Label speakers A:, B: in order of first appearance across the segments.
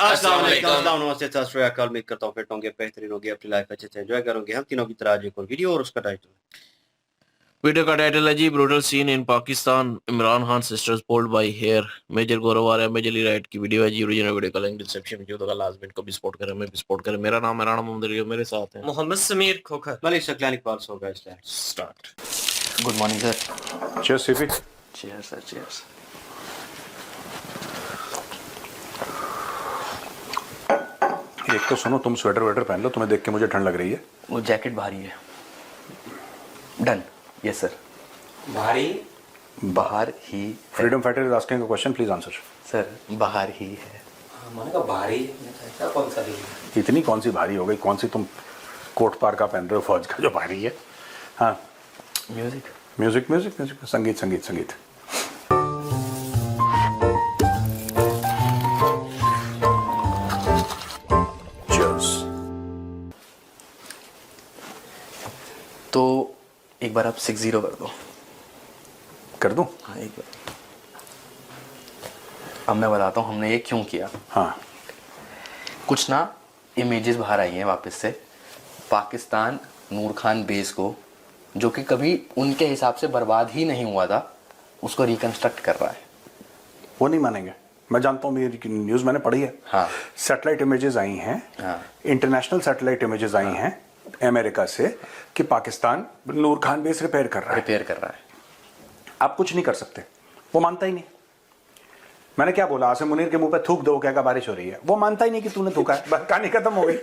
A: अस्सलाम वालेकुम, नमस्ते, सत श्री अकाल। उम्मीद करता हूँ फिट होंगे, बेहतरीन होंगे, अपनी लाइफ अच्छे से एंजॉय करोगे। हम तीनों की तरह आज एक और वीडियो और उसका टाइटल
B: वीडियो का टाइटल है जी brutal scene in Pakistan, Imran Khan sisters pulled by hair. Major Gaurav आ रहा है, मेजरली राइट की वीडियो है जी। ओरिजिनल वीडियो का लिंक डिस्क्रिप्शन में जो होगा, लाजमी को भी सपोर्ट करें, मैं भी सपोर्ट करें। मेरा नाम है राणा मोहम्मद अली, मेरे साथ हैं
C: मोहम्मद समीर खोखर।
A: मलिक शकलानी पास होगा।
B: Start.
D: Good morning sir.
E: Chairs CP.
D: Cheers sir, cheers.
E: एक तो सुनो, तुम स्वेटर वेटर पहन लो, तुम्हें देख के मुझे ठंड लग रही है।
D: वो जैकेट भारी है। डन। Yes sir.
C: भारी
D: बाहर ही है।
E: Freedom fighter is asking a question, please answer.
D: Sir बाहर ही है।
C: मैंने कहा भारी ऐसा कौन सा है?
E: इतनी कौन सी भारी हो गई? कौन सी तुम कोट पार का पहन रहे हो फौज का जो भारी है? हाँ,
D: म्यूजिक।
E: म्यूजिक म्यूजिक म्यूजिक, संगीत संगीत संगीत। Cheers।
D: तो एक बार आप 6-0 कर दो।
E: कर दूं?
D: हाँ, एक बार। अब मैं बताता हूँ हमने ये क्यों किया।
E: हाँ।
D: कुछ ना इमेजेस बाहर आई हैं वापस से। पाकिस्तान नूर खान बेस को, जो कि कभी उनके हिसाब से बर्बाद ही नहीं हुआ था, उसको रिकंस्ट्रक्ट कर रहा है।
E: वो नहीं मानेंगे, मैं जानता हूँ, मेरी न्यूज मैंने पढ़ी है।
D: हाँ।
E: सैटेलाइट इमेजेस आई हैं।
D: हाँ।
E: इंटरनेशनल सैटेलाइट इमेजेस आई हैं अमेरिका से कि पाकिस्तान नूर खान बेस रिपेयर कर रहा है।
D: रिपेयर कर रहा है।
E: आप कुछ नहीं कर सकते, वो मानता ही नहीं। मैंने क्या बोला, आसिम मुनीर के मुंह पे थूक दो, क्या बारिश हो रही है? वो मानता ही नहीं कि तूने थूका है, बस कहानी खत्म हो गई।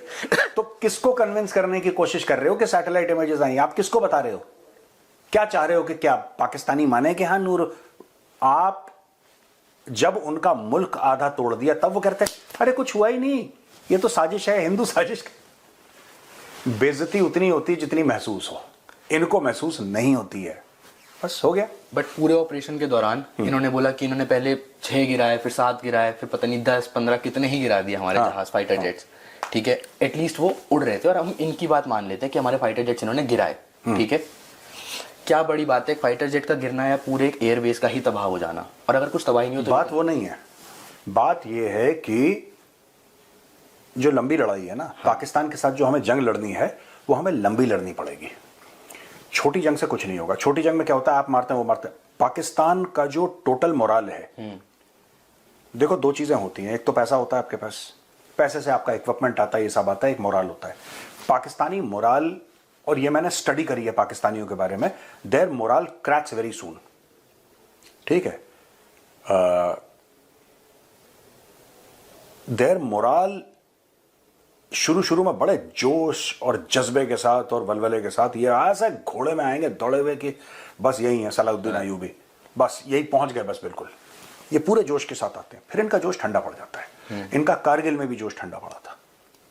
E: तो किसको कन्विंस करने की कोशिश कर रहे हो कि सैटेलाइट इमेजेस आई? आप किसको बता रहे हो? क्या चाह रहे हो कि क्या पाकिस्तानी माने कि हाँ नूर? आप जब उनका मुल्क आधा तोड़ दिया तब वो कहते हैं अरे कुछ हुआ ही नहीं, ये तो साजिश है, हिंदू साजिश। बेइज्जती उतनी होती है जितनी महसूस हो, इनको महसूस नहीं होती है, बस हो गया।
D: बट पूरे ऑपरेशन के दौरान इन्होंने बोला कि इन्होंने पहले 6 गिराए, फिर 7 गिराए, फिर पता नहीं 10-15 कितने ही गिरा दिए हमारे जहाज, फाइटर जेट्स। ठीक है, एटलीस्ट वो उड़ रहे थे और हम इनकी बात मान लेते हैं कि हमारे फाइटर जेट्स इन्होंने गिराए। ठीक है, क्या बड़ी बात है फाइटर जेट का गिरना या पूरे एक एयरबेस का ही तबाह हो जाना? और अगर कुछ तबाही नहीं हो तो
E: बात वो नहीं है, बात ये है कि जो लंबी लड़ाई है ना, हाँ। पाकिस्तान के साथ जो हमें जंग लड़नी है वो हमें लंबी लड़नी पड़ेगी। छोटी जंग से कुछ नहीं होगा। छोटी जंग में क्या होता है, आप मारते हैं वो मारते हैं। पाकिस्तान का जो टोटल मोराल है, देखो दो चीजें होती हैं, एक तो पैसा होता है आपके पास, पैसे से आपका इक्विपमेंट आता है, ये सब आता है, एक मोराल होता है। पाकिस्तानी मोराल, और ये मैंने स्टडी करी है पाकिस्तानियों के बारे में, their morale cracks very soon. ठीक है, देयर मोराल शुरू में बड़े जोश और जज्बे के साथ और वलवले के साथ ये ऐसे घोड़े में आएंगे दौड़े हुए कि बस यही है सलाउद्दीन अयूबी, बस यही पहुंच गए, बस बिल्कुल। ये पूरे जोश के साथ आते हैं, फिर इनका जोश ठंडा पड़ जाता है। इनका कारगिल में भी जोश ठंडा पड़ा था।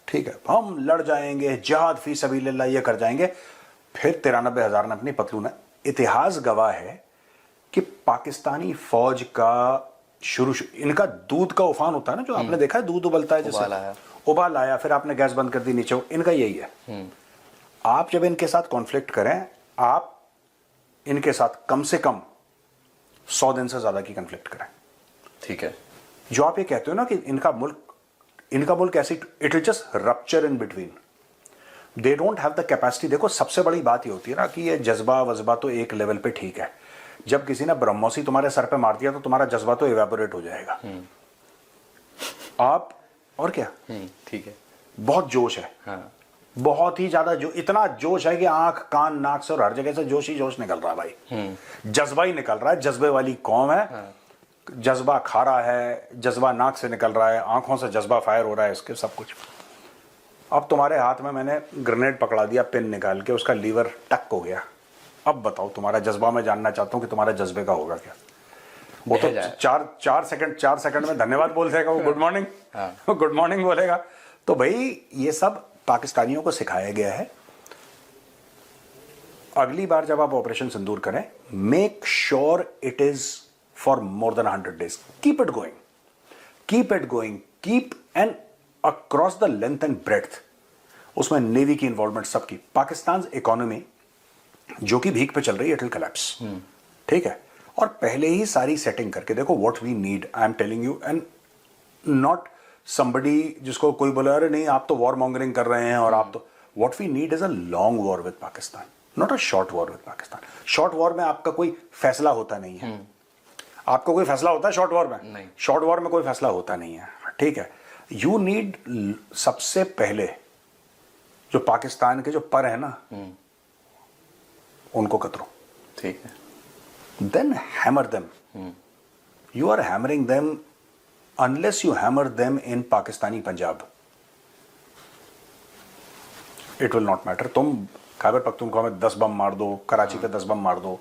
E: ठीक है, हम लड़ जाएंगे, जिहाद फी सबीलिल्लाह ये कर जाएंगे, फिर 93,000 ने अपनी पतलून। इतिहास गवाह है कि पाकिस्तानी फौज का इनका दूध का उफान होता है ना, जो आपने देखा है, दूध उबलता है, जैसे उबाल आया, फिर आपने गैस बंद कर दी नीचे, इनका यही है। आप जब इनके साथ कॉन्फ्लिक्ट करें, आप इनके साथ कम से कम 100 दिन से ज्यादा की कॉन्फ्लिक्ट करें।
D: ठीक है,
E: जो आप ये कहते हो ना कि इनका मुल्क ऐसी, it will just rupture in between, they don't have the capacity. देखो सबसे बड़ी बात ये होती है ना कि ये जज्बा वज्बा तो एक लेवल पे ठीक है, जब किसी ने ब्रह्मोसी तुम्हारे सर पे मार दिया तो तुम्हारा जज्बा तो इवेपोरेट हो जाएगा। आप और क्या,
D: ठीक है,
E: बहुत जोश है।
D: हाँ।
E: बहुत ही ज्यादा जो, इतना जोश है कि आंख कान नाक से और हर जगह से जोश ही जोश निकल रहा है भाई। जज्बा ही निकल रहा है, जज्बे वाली कौम है।
D: हाँ।
E: जज्बा खा रहा है, जज्बा नाक से निकल रहा है, आंखों से जज्बा फायर हो रहा है, इसके सब कुछ। अब तुम्हारे हाथ में मैंने ग्रेनेड पकड़ा दिया, पिन निकाल के, उसका लीवर टक हो गया। अब बताओ तुम्हारा जज्बा, मैं जानना चाहता हूं कि तुम्हारे जज्बे का होगा क्या। वो तो चार सेकंड में धन्यवाद बोल देगा वो, गुड मॉर्निंग, गुड मॉर्निंग बोलेगा। तो भाई ये सब पाकिस्तानियों को सिखाया गया है। अगली बार जब आप ऑपरेशन सिंदूर करें, make sure it is for more than 100 days। Keep it going, keep it going, keep and across the length and breadth. उसमें नेवी की इन्वॉल्वमेंट सबकी। पाकिस्तान इकोनॉमी जो कि भीख पे चल रही है, इट विल कोलैप्स। ठीक है, और पहले ही सारी सेटिंग करके देखो what we need, I am telling you, and not somebody जिसको कोई बोला अरे नहीं आप तो वॉर मॉन्गरिंग कर रहे हैं और आप तो what we need is a long war with Pakistan, not a short war with Pakistan. Short war में आपका कोई फैसला होता नहीं है. आपका कोई फैसला होता है शॉर्ट वॉर में?
D: नहीं.
E: शॉर्ट वॉर में कोई फैसला होता नहीं है. ठीक है. यू नीड सबसे पहले जो पाकिस्तान के जो पर है ना उनको कतरो.
D: ठीक है.
E: Then hammer them. You are hammering them unless you hammer them in Pakistani Punjab. It will not matter. तुम खैबर पख्तूनख्वा में 10 बम मार दो, कराची पे 10 बम मार दो,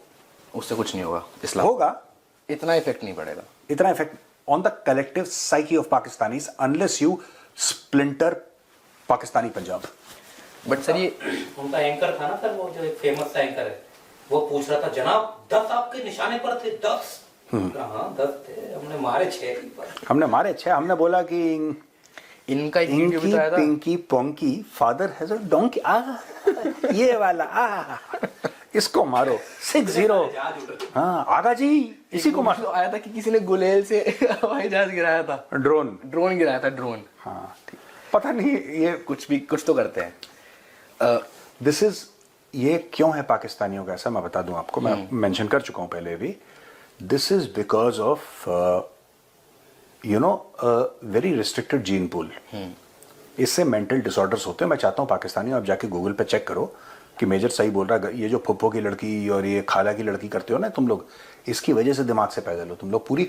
D: उससे कुछ नहीं होगा. इस्लाम
E: होगा.
D: इतना इफेक्ट नहीं पड़ेगा.
E: इतना effect on the collective psyche of Pakistanis unless you splinter Pakistani Punjab.
D: But sir ये
C: उनका एंकर था ना सर, वो जो एक फेमस एंकर है, वो पूछ रहा था जनाब 10 आपके निशाने पर थे. 10 हाँ 10 थे, हमने मारे 6 पर.
E: हमने मारे 6. हमने बोला कि
D: इनका एक वीडियो भी
E: इंकी
D: तो आया था.
E: Pinky ponky father has a donkey. ये वाला इसको मारो 6-0. हाँ आगा जी इसी को मारो.
D: तो आया था कि किसी ने गुलेल से हवाई जहाज गिराया था.
E: ड्रोन
D: गिराया था. ड्रोन.
E: हाँ ठीक. पता नहीं ये
D: कुछ तो करते हैं.
E: दिस इज ये क्यों है पाकिस्तानियों का ऐसा मैं बता दूं आपको. मैं मेंशन कर चुका हूं पहले भी. This is because of you know very restricted gene pool. इससे मेंटल डिसऑर्डर्स होते हैं. मैं चाहता हूं पाकिस्तानियों आप जाके गूगल पे चेक करो कि मेजर सही बोल रहा है. ये जो फुप्पो की लड़की और ये खाला की लड़की करते हो ना तुम लोग, इसकी वजह से दिमाग से पैदल हो तुम लोग. पूरी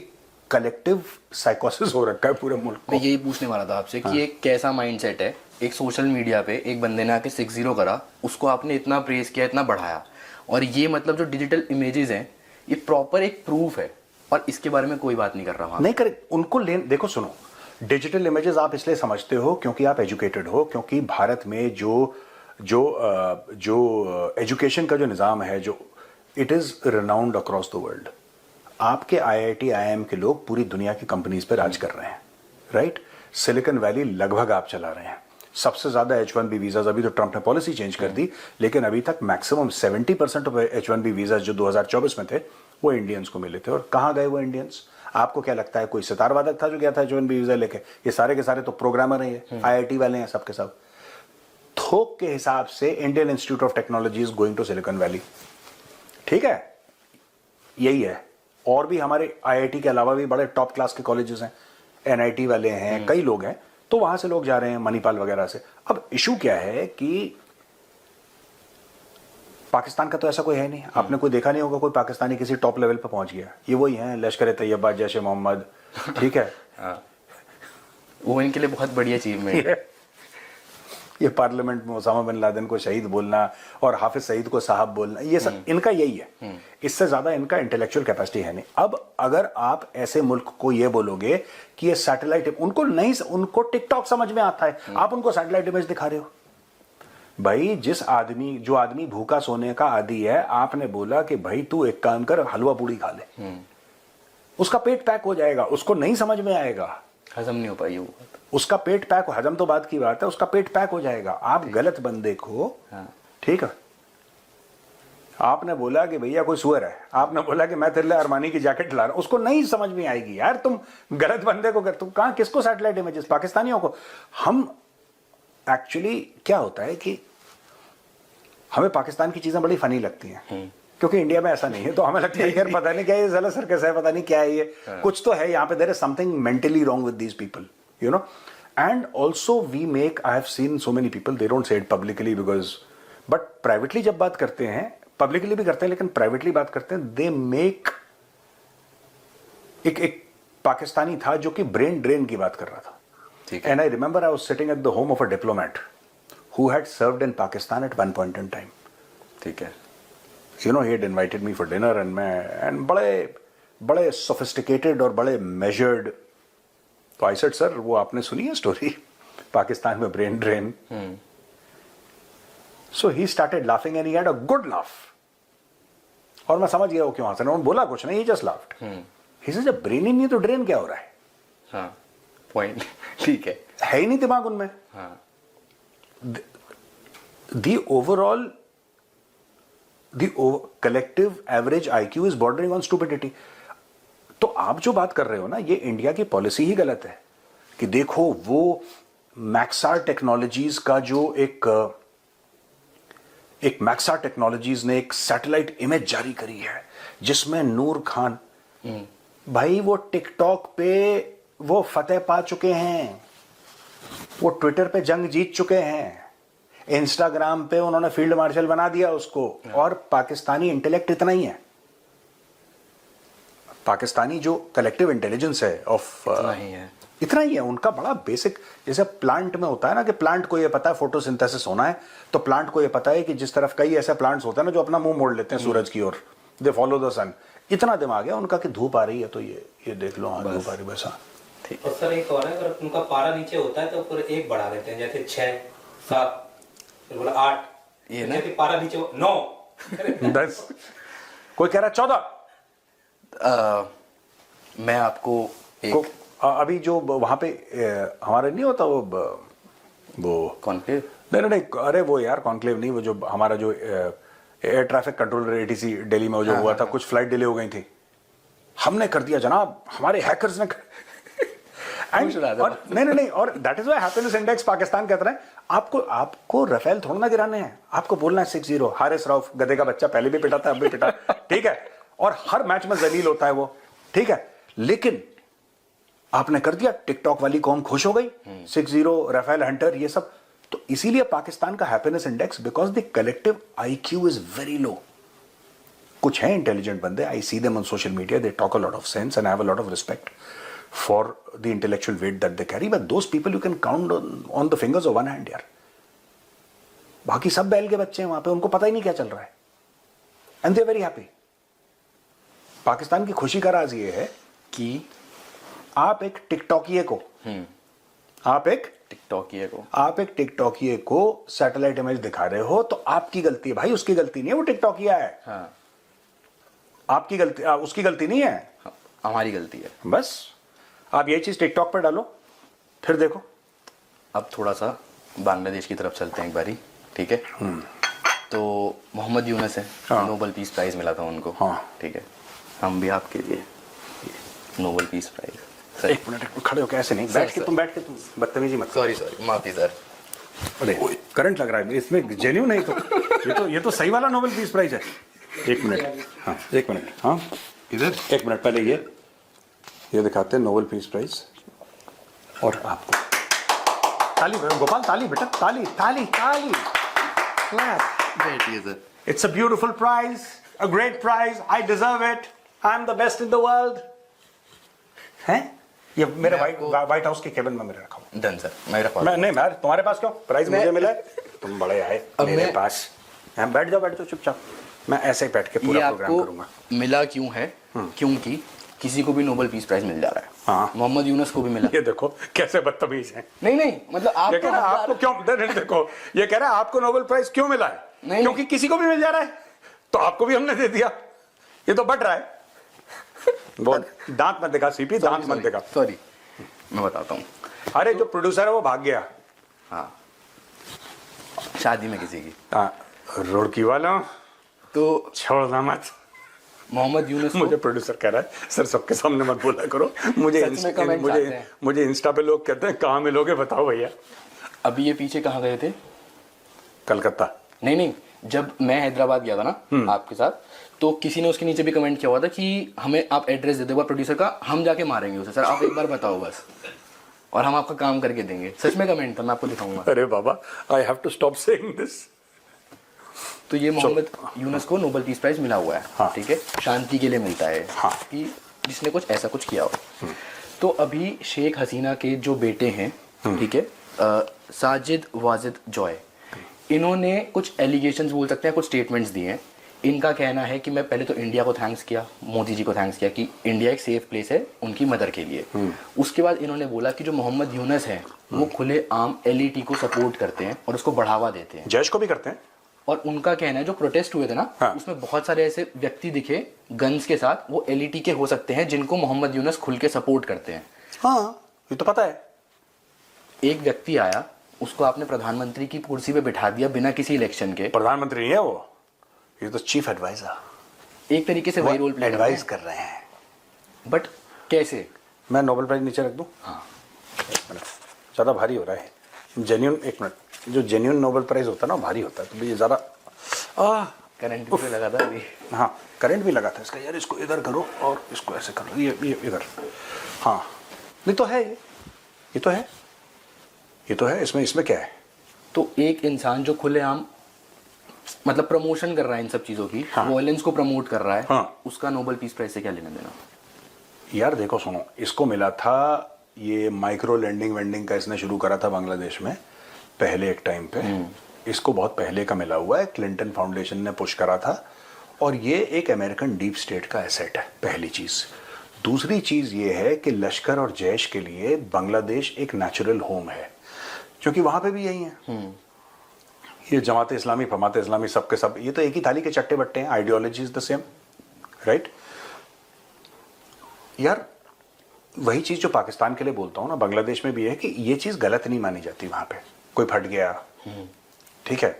E: कलेक्टिव साइकोसिस हो रखा है पूरे मुल्क को.
D: मैं यही पूछने वाला था आपसे कि एक कैसा माइंडसेट है. एक सोशल मीडिया पे एक बंदे ने आके 6-0 करा, उसको आपने इतना प्रेज किया, इतना बढ़ाया, और ये मतलब जो डिजिटल इमेजेस हैं ये प्रॉपर एक प्रूफ है, और इसके बारे में कोई बात नहीं कर रहा.
E: नहीं करे उनको देखो सुनो, डिजिटल इमेजेस आप इसलिए समझते हो क्योंकि आप एजुकेटेड हो. क्योंकि भारत में जो एजुकेशन का जो निज़ाम है, जो it is renowned across the world. आपके IIT IIM के लोग पूरी दुनिया की कंपनीज पर राज कर रहे हैं. राइट. सिलिकॉन वैली लगभग आप चला रहे हैं. सबसे ज्यादा H1B वीजाज, अभी तो ट्रंप ने पॉलिसी चेंज कर दी, लेकिन अभी तक मैक्सिमम 70% ऑफ H1B वीजाज जो 2024 में थे वो इंडियंस को मिले थे. और कहाँ गए वो इंडियंस? आपको क्या लगता है कोई सितार वादक था जो गया था H1B वीजा लेके? ये सारे के सारे तो प्रोग्रामर हैं, IIT वाले हैं सबके सब. थोक के हिसाब से Indian Institute of Technology is going to Silicon Valley. ठीक है, यही है. और भी हमारे IIT के अलावा भी बड़े टॉप क्लास के कॉलेजेस हैं, NIT वाले हैं, कई लोग हैं, तो वहां से लोग जा रहे हैं, मणिपाल वगैरह से. अब इशू क्या है कि पाकिस्तान का तो ऐसा कोई है नहीं. आपने कोई देखा नहीं होगा कोई पाकिस्तानी किसी टॉप लेवल पे पहुंच गया. ये वही है लश्कर तैयबा, जैश मोहम्मद. ठीक है.
D: वो इनके लिए बहुत बड़ी अचीवमेंट है.
E: ये पार्लियामेंट में ओसामा बिन लादेन को शहीद बोलना और हाफिज सईद को साहब बोलना, ये सब इनका यही है. इससे ज्यादा इनका इंटेलेक्चुअल कैपेसिटी है नहीं. अब अगर आप ऐसे मुल्क को ये बोलोगे कि ये सैटेलाइट, उनको टिकटॉक समझ में आता है, आप उनको सैटेलाइट इमेज दिखा रहे हो. भाई जो आदमी भूखा सोने का आदी है, आपने बोला कि भाई तू एक काम कर हलवा पूड़ी खा ले, उसका पेट पैक हो जाएगा. उसको नहीं समझ में आएगा,
D: हजम नहीं हो पाई वो.
E: उसका पेट पैक, हजम तो बात की बात है, उसका पेट पैक हो जाएगा. आप गलत बंदे को, ठीक है, आपने बोला कि भैया कोई सुअर है, आपने बोला कि मैं तेरे लिए अरमानी की जैकेट ला रहा हूं, उसको नहीं समझ में आएगी यार. तुम गलत बंदे को तुम कहां किसको सैटेलाइट इमेजेस? पाकिस्तानियों को. हम एक्चुअली क्या होता है कि हमें पाकिस्तान की चीजें बड़ी फनी लगती हैं क्योंकि इंडिया में ऐसा नहीं है, तो हमें लगता है यार पता नहीं क्या ये ज़रा सर्कस है, पता नहीं क्या है ये, कुछ तो है यहाँ पे. There is something mentally wrong with these people, you know. And also we make, I have seen so many people, they don't say it publicly because, but privately जब बात करते हैं, पब्लिकली भी करते हैं लेकिन प्राइवेटली बात करते हैं, दे मेक. एक पाकिस्तानी था जो कि ब्रेन ड्रेन की बात कर रहा था. And I remember I was sitting at the home of a diplomat who had served in Pakistan at one point in time. ठीक है. You know, he had invited me for dinner and बड़े sophisticated और बड़े measured. तो I said, sir, वो आपने सुनी है स्टोरी पाकिस्तान में brain drain? So he started laughing and he had a good laugh. और मैं समझ गया वो क्यों हंस रहा है. उन्होंने बोला कुछ नहीं, he just laughed. He said, जब brain ही नहीं तो drain क्या हो रहा है?
D: हाँ, point. ठीक है
E: ही नहीं दिमाग उनमें.
D: हाँ.
E: The overall collective average IQ is bordering on stupidity. तो आप जो बात कर रहे हो ना, ये इंडिया की पॉलिसी ही गलत है. कि देखो वो मैक्सार टेक्नोलॉजीज का जो एक मैक्सार टेक्नोलॉजीज ने एक सैटेलाइट इमेज जारी करी है जिसमें नूर खान, भाई वो टिकटॉक पे वो फतेह पा चुके हैं, वो ट्विटर पे जंग जीत चुके हैं, इंस्टाग्राम पे उन्होंने फील्ड मार्शल बना दिया उसको। और पाकिस्तानी इंटेलेक्ट इतना ही है, पाकिस्तानी जो कलेक्टिव इंटेलिजेंस है ऑफ इतना ही है उनका, बड़ा बेसिक। जैसे प्लांट में होता है ना कि प्लांट को ये पता है फोटोसिंथेसिस होना है, तो प्लांट को ये पता है कि जिस तरफ कई ऐसे प्लांट्स होते हैं ना जो अपना मुंह मोड़ लेते हैं सूरज की ओर, दे फॉलो द सन। इतना दिमाग है उनका कि धूप आ रही है तो ये देख लो, हाँ धूप आ रही बस। हाँ
C: और सर एक और है, अगर उनका पारा नीचे होता है तो फिर एक बढ़ा देते हैं, जैसे 6 7 फिर बोला 8,
D: ये ना
C: जैसे पारा नीचे 9
E: 10, कोई कह रहा है 14।
D: मैं आपको एक
E: अभी जो वहां पे हमारे नहीं होता वो
D: कॉन्क्लेव,
E: नहीं, अरे वो यार कॉन्क्लेव नहीं, वो जो हमारा जो air traffic controller ATC Delhi में वो जो हुआ था, कुछ फ्लाइट डिले हो गई थी, हमने कर दिया जनाब, हमारे हैकर्स ने और नहीं, और that is why happiness index Pakistan कहते हैं आपको रफेल थोड़ा ना गिराने हैं, आपको बोलना है 6-0। हारिस रऊफ गधे का बच्चा पहले भी पिटा था, अब भी पिटा, ठीक है, और हर मैच में जलील होता है वो, ठीक है, लेकिन आपने कर दिया, टिकटॉक वाली कौम खुश हो गई, 6-0 राफेल हंटर ये सब। तो इसीलिए पाकिस्तान का happiness index, because the collective IQ is very low. कुछ हैं इंटेलिजेंट बंदे, I see them on social media, they talk a lot of sense and have a lot of respect for the intellectual weight that they carry, but those people you can count on the fingers of one hand यार। बाकी सब बैल के बच्चे हैं वहां पे, उनको पता ही नहीं क्या चल रहा है, and they are very happy. Pakistan की खुशी का राज ये है कि आप एक टिकटॉकिए को सैटेलाइट इमेज दिखा रहे हो, तो आपकी गलती है भाई, उसकी गलती नहीं है, वो टिकटॉकिया है।
D: हाँ।
E: आपकी गलती, उसकी गलती नहीं है,
D: हमारी गलती है।
E: बस आप ये चीज टिकटॉक पर डालो, फिर देखो।
D: अब थोड़ा सा बांग्लादेश की तरफ चलते हैं एक बारी, ठीक है। तो मोहम्मद यूनुस है,
E: हाँ।
D: नोबेल पीस प्राइज मिला था उनको,
E: हाँ।
D: ठीक है, हम भी आपके लिए नोबेल पीस प्राइज।
E: एक मिनट खड़े हो, कैसे नहीं, बैठ के तुम बदतमीजी मत।
D: सॉरी माफी सर।
E: अरे करंट लग रहा है इसमें, जेन्युइन नहीं तो ये तो सही वाला नोबेल पीस प्राइज है। एक मिनट, हाँ एक मिनट, हाँ इधर एक मिनट, पहले ये दिखाते हैं नोबेल पीस प्राइज, और आपको ताली गोपाल, ताली बेटा, ताली ताली ताली,
D: बैठिए sir.
E: It's a beautiful prize, a great prize, I deserve it, I am the best in the world. हैं ये मेरे व्हाइट हाउस के केबिन में मेरे रखा हुआ।
D: डन सर, मेरा
E: मैं तुम्हारे पास क्यों, प्राइज मुझे मिला है, तुम बड़े आए मेरे पास। बैठ जाओ चुपचाप, मैं ऐसे ही बैठ के पूरा प्रोग्राम करूंगा।
D: मिला क्यों है, क्योंकि किसी को भी नोबेल पीस प्राइज मिल जा रहा है।
E: हाँ।
D: मोहम्मद यूनुस को भी मिला।
E: ये देखो कैसे बदतमीज हैं।
D: नहीं मतलब
E: ये कह रहा है आपको क्यों, देखो ये कह रहा है आपको नोबेल प्राइज क्यों मिला है, क्योंकि किसी को भी मिल जा रहा है, तो आपको भी हमने दे दिया, ये तो बट रहा है। बोल, दांत मत दिखा सीपी, दांत मत दिखा।
D: सॉरी, मैं बताता हूँ।
E: अरे जो प्रोड्यूसर है वो भाग गया।
D: हाँ, शादी में किसी की,
E: रुड़की वाला
D: तो
E: छोड़ना मत।
D: मोहम्मद यूनुस
E: मुझे प्रोड्यूसर कह रहा है सर सबके सामने मत बोला करो, मुझे इंस्टा पे लोग कहते हैं कहाँ मिलोगे बताओ भैया।
D: अभी ये पीछे कहाँ गए थे?
E: कलकत्ता।
D: नहीं, जब मैं हैदराबाद गया था ना आपके साथ, तो किसी ने उसके नीचे भी कमेंट किया हुआ था कि हमें आप एड्रेस दे दो प्रोड्यूसर का, हम जाके मारेंगे उसे, सर आप एक बार बताओ बस, और हम आपका काम करके देंगे। सच में कमेंट था, मैं आपको दिखाऊंगा।
E: अरे बाबा, I have to stop saying this.
D: तो ये मोहम्मद यूनुस को नोबेल पीस प्राइज मिला हुआ है,
E: हाँ।
D: ठीक है, शांति के लिए मिलता है,
E: हाँ।
D: कि जिसने कुछ ऐसा कुछ किया हो। तो अभी शेख हसीना के जो बेटे हैं, ठीक है, साजिद वाजिद जॉय, इन्होंने कुछ एलिगेशंस बोल सकते हैं, कुछ स्टेटमेंट्स दिए हैं। इनका कहना है कि मैं पहले तो इंडिया को थैंक्स किया, मोदी जी को थैंक्स किया कि इंडिया एक सेफ प्लेस है उनकी मदर के लिए। उसके बाद इन्होंने बोला कि जो मोहम्मद यूनुस है वो खुले आम एलईटी को सपोर्ट करते हैं और उसको बढ़ावा देते हैं,
E: जैश को भी करते हैं।
D: और उनका कहना है जो प्रोटेस्ट हुए थे ना,
E: हाँ।
D: उसमें बहुत सारे ऐसे व्यक्ति दिखे गन्स के साथ, वो एलईटी के हो सकते हैं जिनको मोहम्मद यूनुस खुल के सपोर्ट करते हैं।
E: हाँ, ये तो पता है।
D: एक व्यक्ति आया, उसको आपने प्रधानमंत्री की कुर्सी पे बिठा दिया बिना किसी इलेक्शन के।
E: प्रधानमंत्री नहीं है वो, ये तो चीफ एडवाइजर।
D: एक तरीके से वही रोल प्ले
E: एडवाइस कर रहे हैं।
D: बट कैसे?
E: मैं नोबेल प्राइज नीचे रख दूं?
D: हाँ,
E: ज़्यादा भारी हो रहा है जेन्यून। एक मिनट, जो जेन्यून नोबेल प्राइज होता है ना भारी होता है, तो ये ज़्यादा
D: करंट भी लगा था अभी।
E: हाँ करंट भी लगा था इसका। यार इसको इधर करो और इसको ऐसे करो, ये इधर। हाँ नहीं तो है ये तो है, ये तो है। इसमें क्या है?
D: तो एक इंसान जो खुलेआम मतलब प्रमोशन कर रहा है इन सब चीजों की,
E: हाँ।
D: वॉयलेंस को प्रमोट कर रहा है,
E: हाँ।
D: उसका नोबेल पीस प्राइज से क्या लेना देना?
E: यार देखो सुनो, इसको मिला था ये माइक्रो लैंडिंग वेंडिंग का इसने शुरू करा था बांग्लादेश में पहले एक टाइम पे। इसको बहुत पहले का मिला हुआ है, क्लिंटन फाउंडेशन ने पुश करा था, और ये एक अमेरिकन डीप स्टेट का एसेट है, पहली चीज। दूसरी चीज ये है कि लश्कर और जैश के लिए बांग्लादेश एक नेचुरल होम है, क्योंकि वहां पे भी यही है। ये जमात इस्लामी फमात इस्लामी सबके सब ये तो एक ही थाली के चट्टे बट्टे हैं, ideology is the same, right. यार वही चीज जो पाकिस्तान के लिए बोलता हूं ना, बांग्लादेश में भी है कि ये चीज गलत नहीं मानी जाती वहां पे। कोई फट गया, ठीक है,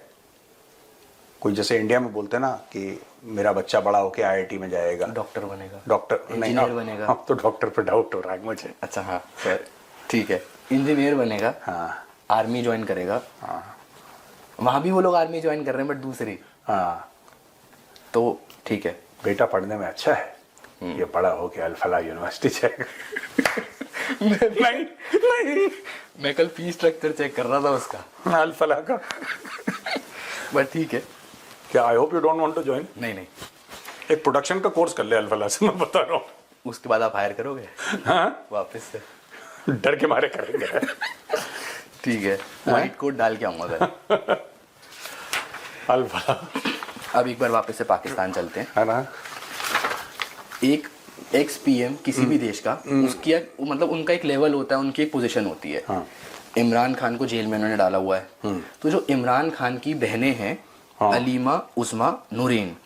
E: कोई जैसे इंडिया में बोलते हैं ना कि मेरा बच्चा बड़ा होके आईआईटी में जाएगा,
D: डॉक्टर बनेगा,
E: डॉक्टर नहीं,
D: इंजीनियर बनेगा।
E: अब तो डॉक्टर पे डाउट हो रहा है मुझे।
D: अच्छा हाँ सर, ठीक है, इंजीनियर बनेगा,
E: हाँ
D: आर्मी ज्वाइन करेगा।
E: हाँ
D: वहां भी वो लोग आर्मी ज्वाइन कर रहे हैं बट दूसरी,
E: हाँ,
D: तो ठीक है।
E: बेटा पढ़ने में अच्छा है, ये बड़ा हो के अल-फलाह यूनिवर्सिटी जाएगा। नहीं नहीं,
D: मैं कल फीस स्ट्रक्चर चेक कर रहा था उसका,
E: अल-फलाह का।
D: बट ठीक है।
E: क्या I hope you don't want to join?
D: नहीं नहीं,
E: एक प्रोडक्शन का कोर्स कर ले अल-फलाह से, मैं बता रहा हूँ।
D: उसके बाद आप हायर करोगे
E: हाँ
D: वापस से?
E: डर के मारे करेंगे।
D: ठीक है, व्हाइट कोट डाल के आऊंगा कल।
E: अल-फलाह,
D: अब एक बार वापस से पाकिस्तान चलते हैं।
E: है ना।
D: एक एक्स पीएम किसी भी देश का, उसकी मतलब उनका एक लेवल होता है, उनकी एक पोजीशन होती है।
E: हाँ।
D: इमरान खान को जेल में उन्होंने डाला हुआ है, तो जो इमरान खान की बहनें हैं,
E: हाँ।
D: अलीमा, उस्मा, नूरीन,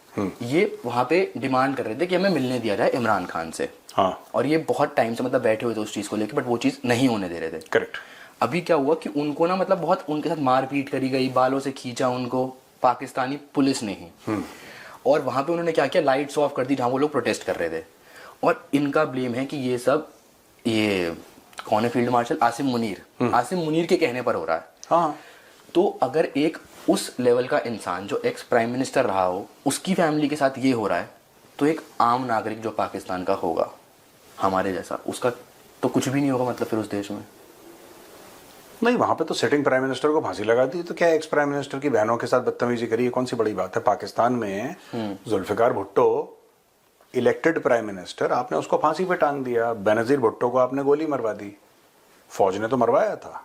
D: ये वहां पे डिमांड कर रहे थे कि हमें मिलने दिया जाए इमरान खान से।
E: हाँ
D: और ये बहुत टाइम से मतलब बैठे हुए थे उस चीज को लेकर, बट वो चीज नहीं होने दे रहे थे।
E: करेक्ट।
D: अभी क्या हुआ कि उनको ना मतलब बहुत उनके साथ मारपीट करी गई, बालों से खींचा उनको पाकिस्तानी पुलिस ने ही, और वहां पे उन्होंने क्या किया, लाइट्स ऑफ कर दी जहां वो लोग प्रोटेस्ट कर रहे थे। और इनका ब्लेम है कि ये सब, ये कौन है, फील्ड मार्शल आसिम मुनीर के कहने पर हो रहा है।
E: हाँ
D: तो अगर एक उस लेवल का इंसान जो एक्स प्राइम मिनिस्टर रहा हो, उसकी फैमिली के साथ ये हो रहा है, तो एक आम नागरिक जो पाकिस्तान का होगा हमारे जैसा, उसका तो कुछ भी नहीं होगा मतलब फिर उस देश में।
E: नहीं, वहां पे तो सिटिंग प्राइम मिनिस्टर को फांसी लगा दी, तो क्या एक्स प्राइम मिनिस्टर की बहनों के साथ बदतमीजी करी, ये कौन सी बड़ी बात है। पाकिस्तान में Zulfikar Bhutto elected prime minister, आपने उसको फांसी पे टांग दिया। बेनजीर भुट्टो को आपने गोली मरवा दी। फौज ने तो मरवाया था,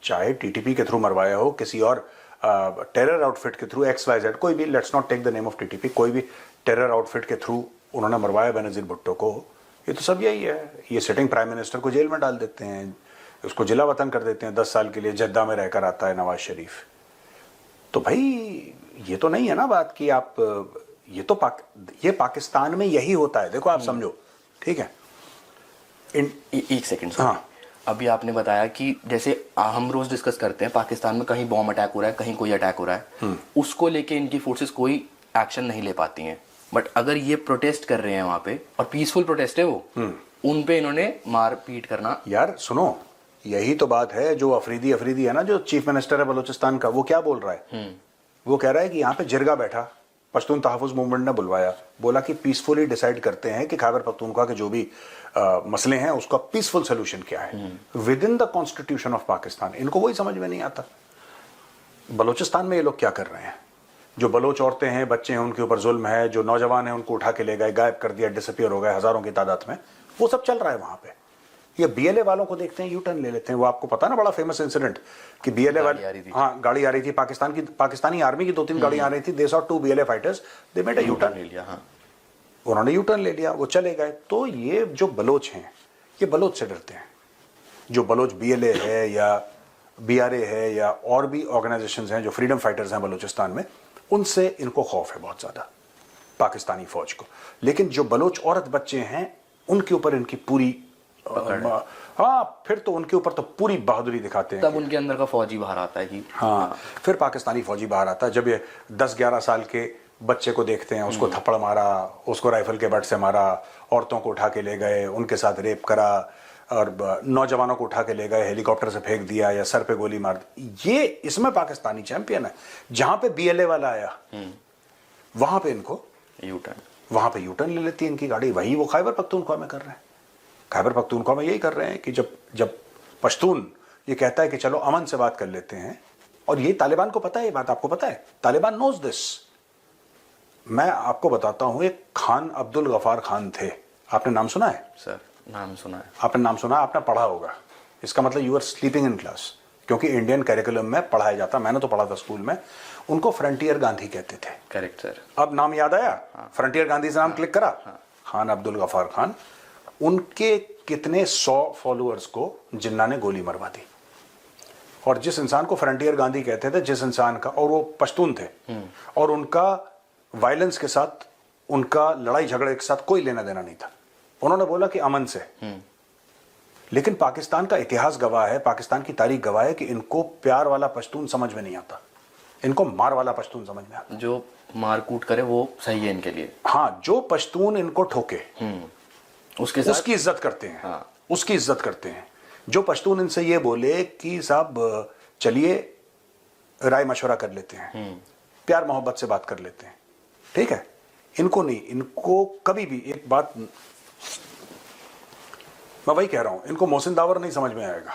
E: चाहे टीटीपी के थ्रू मरवाया हो, किसी और टेरर आउटफिट के थ्रू, XYZ, कोई भी, let's not take the name of TTP, कोई भी टेरर आउटफिट के थ्रू उन्होंने मरवाया बेनजीर भुट्टो को। ये तो सब यही है। ये सिटिंग प्राइम मिनिस्टर को जेल में डाल देते हैं, उसको जिला वतन कर देते हैं 10 साल के लिए, जद्दा में रहकर आता है नवाज शरीफ। तो भाई ये तो नहीं है ना बात कि आप, ये तो ये पाकिस्तान में यही होता है। देखो आप समझो, ठीक है।
D: एक सेकंड,
E: हाँ।
D: अभी आपने बताया कि जैसे हम रोज डिस्कस करते हैं पाकिस्तान में कहीं बॉम्ब अटैक हो रहा है, कहीं कोई अटैक हो रहा है, उसको लेके इनकी फोर्सेस कोई एक्शन नहीं ले पाती हैं। बट अगर ये प्रोटेस्ट कर रहे हैं वहां पे, और पीसफुल प्रोटेस्ट है वो, उन पे इन्होंने मार पीट करना।
E: यार सुनो, यही तो बात है। जो अफरीदी है ना, जो चीफ मिनिस्टर है बलूचिस्तान का, वो क्या बोल रहा है? वो कह रहा है कि यहाँ पे जिरगा बैठा, पश्तून तहफ़्फ़ुज़ मूवमेंट ने बुलवाया, बोला कि पीसफुली डिसाइड करते हैं कि खैबर पख्तूनख्वा के जो भी मसले हैं उसका पीसफुल सोल्यूशन क्या है with in the constitution of Pakistan. इनको वही समझ में नहीं आता। बलूचिस्तान में ये लोग क्या कर रहे हैं? जो बलोच औरतें हैं, बच्चे हैं, उनके ऊपर जुल्म है, जो नौजवान हैं उनको उठा के ले गए, गायब कर दिया, डिसअपियर हो गए हजारों की तादाद में, वो सब चल रहा है वहां पे। ये BLA वालों को देखते हैं, यू टर्न ले लेते हैं। वो आपको पता ना, बड़ा फेमस इंसिडेंट कि BLA वाली, हाँ, गाड़ी आ रही थी, पाकिस्तानी आर्मी की 2-3 गाड़ियां आ रही थी, they saw 2 BLA fighters, they made a U turn ले लिया। हाँ, उन्होंने यू टर्न ले लिया, वो चले गए। तो ये जो बलोच हैं, ये बलोच से डरते हैं। जो बलोच BLA है या BRA है या और भी ऑर्गेनाइजेशंस हैं जो फ्रीडम फाइटर्स हैं बलूचिस्तान में, उनसे इनको खौफ है बहुत ज्यादा, पाकिस्तानी फौज को। लेकिन जो बलोच औरत बच्चे हैं, उनके ऊपर इनकी पूरी, हाँ, फिर तो उनके ऊपर तो पूरी बहादुरी दिखाते हैं।
D: तब उनके अंदर का फौजी बाहर आता है कि
E: हाँ, फिर पाकिस्तानी फौजी बाहर आता है। जब ये 10-11 साल के बच्चे को देखते हैं, उसको थप्पड़ मारा, उसको राइफल के बट से मारा, औरतों को उठा के ले गए, उनके साथ रेप करा, और नौजवानों को उठा के ले गए, हेलीकॉप्टर से फेंक दिया या सर पे गोली मार दी। ये इसमें पाकिस्तानी चैंपियन है। जहां पे बीएलए वाला आया वहां पे इनको वहां पे यूटर्न ले लेती है इनकी गाड़ी। वही वो खैबर पख्तूनख्वा में कर रहे हैं। खैबर पख्तूनख्वा में यही कर रहे हैं कि जब पश्तून ये कहता है कि चलो अमन से बात कर लेते हैं, और ये तालिबान को पता है, ये बात आपको पता है, तालिबान नोज दिस। मैं आपको बताता हूं, एक खान अब्दुल गफार खान थे, आपने नाम सुना है?
D: सर नाम सुना है।
E: आपने नाम सुना, आपने पढ़ा होगा। इसका मतलब you are sleeping in class, क्योंकि इंडियन करिकुलम में पढ़ाया जाता, मैंने तो पढ़ा था स्कूल में। उनको फ्रंटियर गांधी कहते थे।
D: Correct sir.
E: अब नाम याद आया? फ्रंटियर गांधी से नाम क्लिक करा। खान अब्दुल गफार खान, उनके कितने 100 फॉलोअर्स को जिन्ना ने गोली मरवा दी। और जिस इंसान को फ्रंटियर गांधी कहते थे, जिस इंसान का, और वो पश्तून थे, और उनका वायलेंस के साथ, उनका लड़ाई झगड़े के साथ कोई लेना देना नहीं था। उन्होंने बोला कि अमन से। लेकिन पाकिस्तान का इतिहास गवाह है, पाकिस्तान की तारीख गवाह है कि इनको प्यार वाला पश्तून समझ में नहीं आता, इनको मार वाला पश्तून समझ में आता।
D: जो मार कूट करे वो सही है इनके लिए।
E: हाँ, जो पश्तून इनको ठोके
D: उसके साथ
E: उसकी इज्जत करते हैं।
D: हाँ।
E: उसकी इज्जत करते हैं। जो पश्तून इनसे ये बोले कि साहब चलिए राय मशवरा कर लेते हैं, प्यार मोहब्बत से बात कर लेते हैं, ठीक है, इनको नहीं। इनको कभी भी एक बात मैं वही कह रहा हूं, इनको मोहसिन दावर नहीं समझ में आएगा,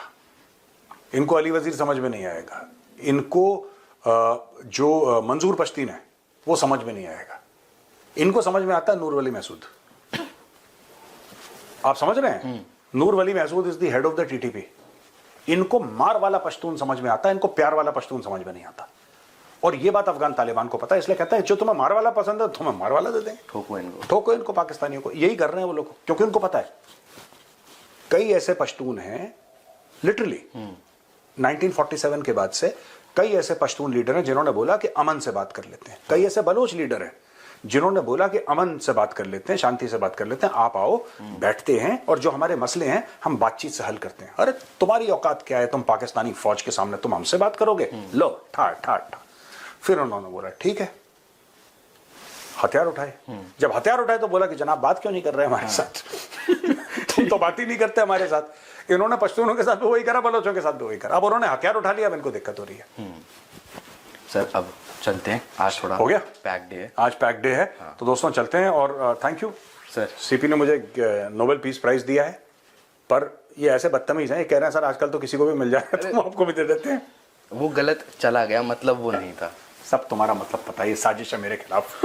E: इनको अली वजीर समझ में नहीं आएगा, इनको जो मंजूर पश्तीन है वो समझ में नहीं आएगा। इनको समझ में आता है नूर वली महसूद। आप समझ रहे हैं? Noor Wali Mehsud is the head of the TTP. इनको मार वाला पश्तून समझ में आता है, इनको प्यार वाला पश्तून समझ में नहीं आता। और ये बात अफगान तालिबान को पता है, इसलिए कहता है जो तुम्हें मार वाला पसंद है तुम्हें मार वाला दे देंगे, ठोको इनको पाकिस्तानियों को। यही कर रहे हैं वो लोग, क्योंकि उनको पता है कई ऐसे पश्तून हैं, लिटरली 1947 के बाद से कई ऐसे पश्तून लीडर हैं जिन्होंने बोला कि अमन से बात कर लेते हैं। कई ऐसे बलोच लीडर हैं जिन्होंने बोला कि अमन से बात कर लेते हैं, शांति से बात कर लेते हैं, आप आओ, बैठते हैं और जो हमारे मसले हैं हम बातचीत से हल करते हैं। अरे तुम्हारी औकात क्या है, तुम पाकिस्तानी फौज के सामने तुम हमसे बात करोगे? लो ठाट ठाट। फिर उन्होंने बोला ठीक है, हथियार उठाए। जब हथियार उठाए तो बोला कि जनाब बात क्यों नहीं कर रहे हमारे साथ? तुम तो बात ही नहीं करते हमारे साथ। इन्होंने पश्तूनों के साथ भी वही करा, बलोचों के साथ भी वही करा। अब उन्होंने हथियार उठा लिया, अब इनको दिक्कत हो रही है।
D: सर अब चलते हैं, आज थोड़ा
E: हो गया,
D: पैक डे है,
E: आज पैक डे है। तो दोस्तों चलते हैं। और थैंक यू
D: सर।
E: सीपी ने मुझे नोबेल पीस प्राइज दिया है, पर ये ऐसे बदतमीज हैं, ये कह रहे हैं सर आजकल तो किसी को भी मिल जाए तो हम आपको भी दे देते हैं।
D: वो गलत चला गया, मतलब वो नहीं था।
E: सब तुम्हारा मतलब पता है, ये साजिश है मेरे खिलाफ।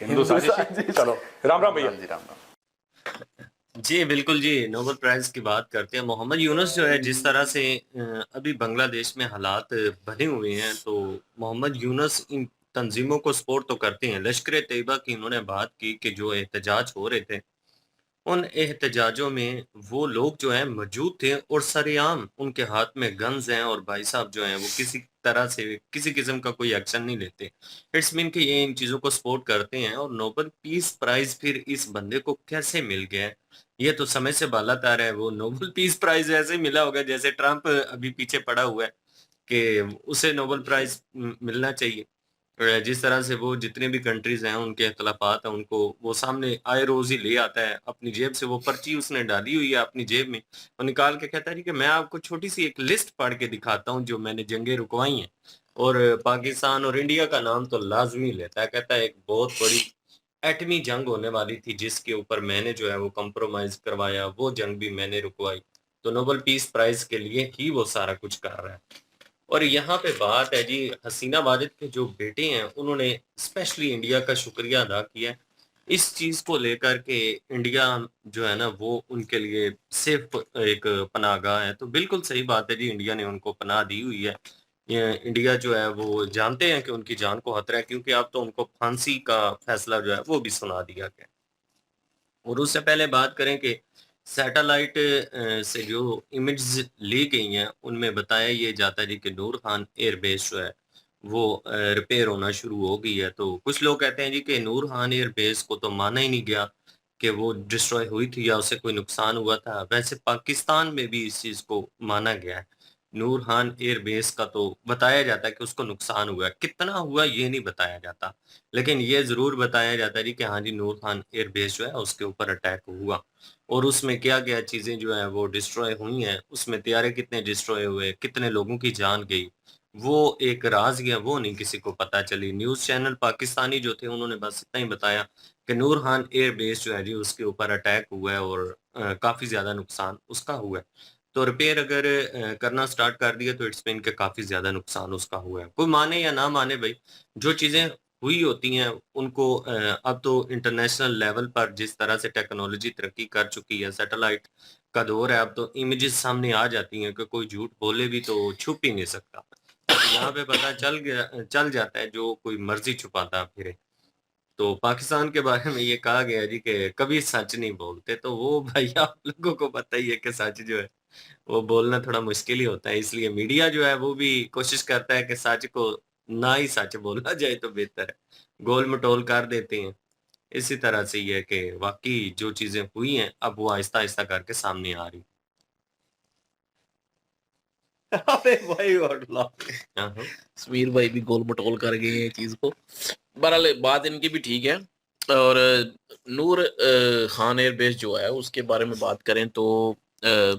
E: हिंदू साजिश। चलो राम राम भैया।
D: जी राम राम।
A: जी बिल्कुल जी, नोबेल प्राइज की बात करते हैं। मोहम्मद यूनुस जो है, जिस तरह से अभी बांग्लादेश में हालात बने हुए हैं, तो मोहम्मद यूनुस इन तंजीमों को सपोर्ट तो करते हैं। लश्कर तैयबा की उन्होंने बात की कि जो एहतजाज हो रहे थे, उन एहतजाजों में वो लोग जो हैं मौजूद थे और सरेआम उनके हाथ में गन्स हैं, और भाई साहब जो हैं वो किसी तरह से किसी किस्म का कोई एक्शन नहीं लेते। इट्स मीन कि ये इन चीज़ों को सपोर्ट करते हैं। और नोबेल पीस प्राइज फिर इस बंदे को कैसे मिल गया है, ये तो समय से बालातर है। वो नोबेल पीस प्राइज ऐसे मिला होगा जैसे ट्रंप अभी पीछे पड़ा हुआ है कि उसे नोबेल प्राइज मिलना चाहिए। जिस तरह से वो जितने भी कंट्रीज हैं उनके इख्तलाफात हैं, उनको वो सामने आए रोज ही ले आता है। अपनी जेब से वो पर्ची उसने डाली हुई है अपनी जेब में, और निकाल के कहता है कि मैं आपको छोटी सी एक लिस्ट पढ़ के दिखाता हूँ जो मैंने जंगें रुकवाई हैं। और पाकिस्तान और इंडिया का नाम तो लाजमी लेता है। कहता है एक बहुत बड़ी एटमी जंग होने वाली थी जिसके ऊपर मैंने जो है वो कंप्रोमाइज करवाया, वो जंग भी मैंने रुकवाई। तो नोबेल पीस प्राइज के लिए ही वो सारा कुछ कर रहा है। और यहाँ पे बात है जी, हसीना वाजिद के जो बेटे हैं उन्होंने स्पेशली इंडिया का शुक्रिया अदा किया है इस चीज को लेकर के। इंडिया जो है ना वो उनके लिए सिर्फ एक पनाहगाह है। तो बिल्कुल सही बात है जी, इंडिया ने उनको पनाह दी हुई है। ये इंडिया जो है वो जानते हैं कि उनकी जान को खतरा है, क्योंकि अब तो उनको फांसी का फैसला जो है वो भी सुना दिया गया। और उससे पहले बात करें कि सैटेलाइट से जो इमेज ली गई हैं उनमें बताया ये जाता है जी कि नूर खान एयरबेस जो है वो रिपेयर होना शुरू हो गई है। तो कुछ लोग कहते हैं जी कि नूर खान एयरबेस को तो माना ही नहीं गया कि वो डिस्ट्रॉय हुई थी या उसे कोई नुकसान हुआ था। वैसे पाकिस्तान में भी इस चीज़ को माना गया है। नूर खान एयरबेस का तो बताया जाता है कि उसको नुकसान हुआ है, कितना हुआ ये नहीं बताया जाता, लेकिन ये ज़रूर बताया जाता है जी कि हाँ जी, नूर खान एयरबेस जो है उसके ऊपर अटैक हुआ और उसमें क्या-क्या चीज़ें जो हैं वो डिस्ट्रॉय हुई हैं, उसमें तियारे कितने डिस्ट्रॉय हुए, कितने लोगों की जान गई, वो एक राज़ है, वो नहीं किसी को पता चली। न्यूज़ चैनल पाकिस्तानी जो थे उन्होंने बस इतना ही बताया कि नूर खान एयरबेस जो है जी उसके ऊपर अटैक हुआ है और काफ़ी ज़्यादा नुकसान उसका हुआ है। तो रिपेयर अगर करना स्टार्ट कर दिया तो इट्स मीन के काफ़ी ज़्यादा नुकसान उसका हुआ है। कोई माने या ना माने भई, जो चीज़ें हुई होती हैं उनको अब तो इंटरनेशनल लेवल पर जिस तरह से टेक्नोलॉजी तरक्की कर चुकी है, सैटेलाइट का दौर है, अब तो इमेजेस सामने आ जाती हैं कि कोई झूठ बोले भी तो छुप ही नहीं सकता। तो यहाँ पे पता चल जाता है जो कोई मर्ज़ी छुपाता फिरे। तो पाकिस्तान के बारे में ये कहा गया है जी कि कभी सच नहीं बोलते, तो वो भाई आप लोगों को पता ही है कि सच जो है वो बोलना थोड़ा मुश्किल ही होता है, इसलिए मीडिया जो है वो भी कोशिश करता है कि सच को ना ही सच बोला जाए तो बेहतर है। गोल-मटोल कर देते हैं। इसी तरह से ये है कि वाक़ई जो चीज़ें हुई हैं, अब वो आहिस्ता-आहिस्ता करके सामने आ रही। अबे भाई व्हाट हाँ, हाँ।
B: समीर भाई भी गोल मटोल कर गए हैं चीज को। बहरहाल बात इनकी भी ठीक है। और नूर खान एयरबेस जो है उसके बारे में बात करें तो अ,